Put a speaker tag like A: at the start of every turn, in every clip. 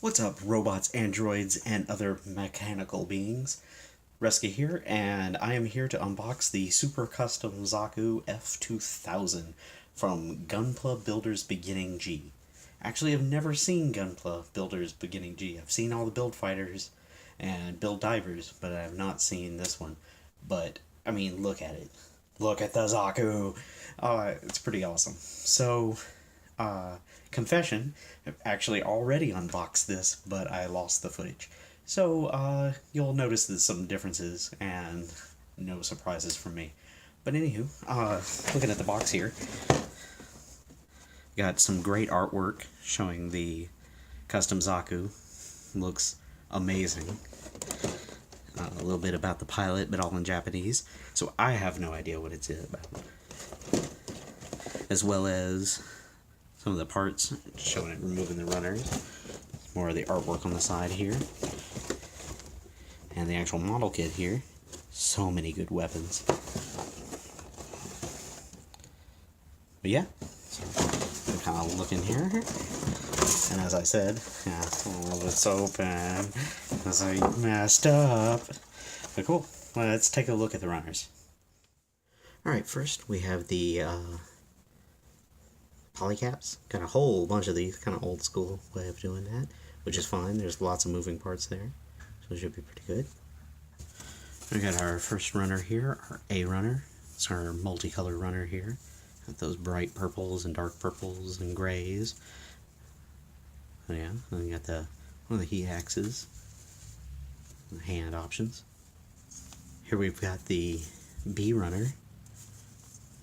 A: What's up, robots, androids, and other mechanical beings? Reska here, and I am here to unbox the super custom Zaku F2000 from Gunpla Builders Beginning G. Actually, I've never seen Gunpla Builders Beginning G. I've seen all the build fighters and build divers, but I have not seen this one. But, I mean, look at it. Look at the Zaku! It's pretty awesome. So, confession, I've actually already unboxed this, but I lost the footage. So, you'll notice there's some differences and no surprises from me. But anywho, looking at the box here, got some great artwork showing the custom Zaku. Looks amazing. A little bit about the pilot, but all in Japanese. So I have no idea what it's about. As well as some of the parts showing it removing the runners. More of the artwork on the side here. And the actual model kit here. So many good weapons. But yeah, so I'm kind of looking here. And as I said, yeah, it's open because I messed up. But cool, let's take a look at the runners. Alright, first we have the polycaps. Got a whole bunch of these, kind of old school way of doing that, which is fine. There's lots of moving parts there, so it should be pretty good. We got our first runner here, our A runner. It's our multicolor runner here. Got those bright purples and dark purples and grays. Oh yeah, and we got one of the heat axes, the hand options. Here we've got the B runner.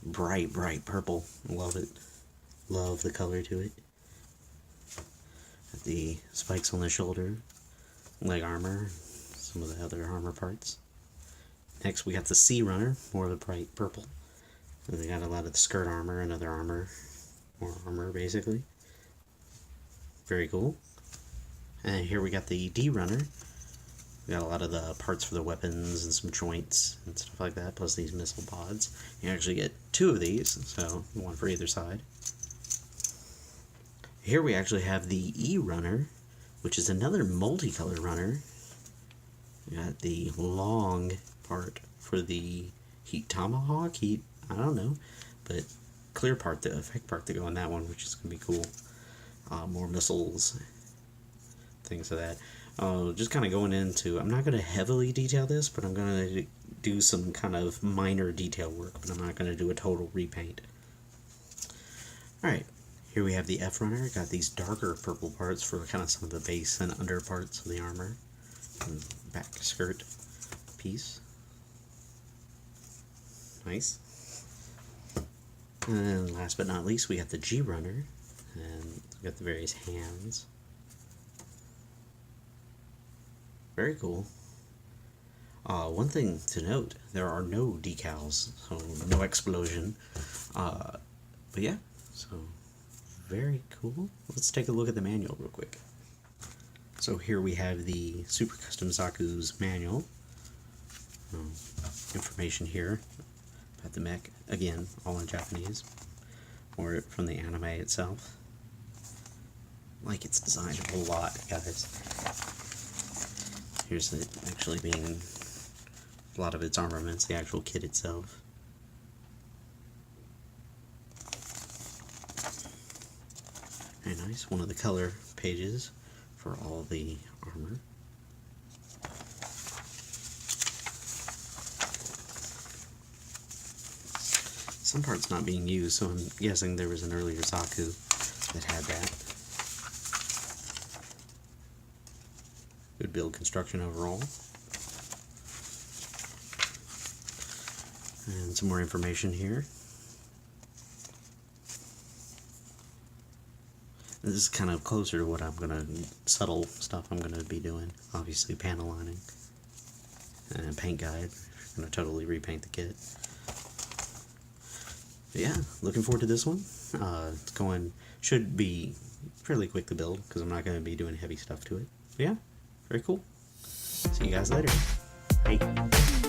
A: Bright purple. Love it. Love the color to it. Got the spikes on the shoulder, leg armor, some of the other armor parts. Next we got the C runner, more of the bright purple. And they got a lot of the skirt armor and other armor, more armor basically. Very cool. And here we got the D runner. We got a lot of the parts for the weapons and some joints and stuff like that, plus these missile pods. You actually get two of these, so one for either side. Here we actually have the E runner, which is another multicolor runner. We got the long part for the heat tomahawk, I don't know, but clear part, the effect part to go on that one, which is going to be cool. More missiles, things of that. Just kind of going into, I'm not going to heavily detail this, but I'm going to do some kind of minor detail work, but I'm not going to do a total repaint. Alright, here we have the F runner. Got these darker purple parts for kind of some of the base and under parts of the armor. And back skirt piece. Nice. And last but not least, we got the G runner. And we got the various hands. Very cool. One thing to note, there are no decals, so no explosion. But yeah, so very cool. Let's take a look at the manual real quick. So here we have the Super Custom Zaku's manual. Information here about the mech, again, all in Japanese, or from the anime itself. Like it's designed a whole lot, guys. Here's it actually being a lot of its armaments, the actual kit itself. Very nice. One of the color pages for all the armor. Some parts not being used, so I'm guessing there was an earlier Zaku that had that. Good build construction overall. And some more information here. This is kind of closer to what I'm going to, subtle stuff I'm going to be doing. Obviously panel lining. And a paint guide. I'm going to totally repaint the kit. But yeah, looking forward to this one. It's going, should be fairly quick to build because I'm not going to be doing heavy stuff to it. But yeah, very cool. See you guys later. Bye.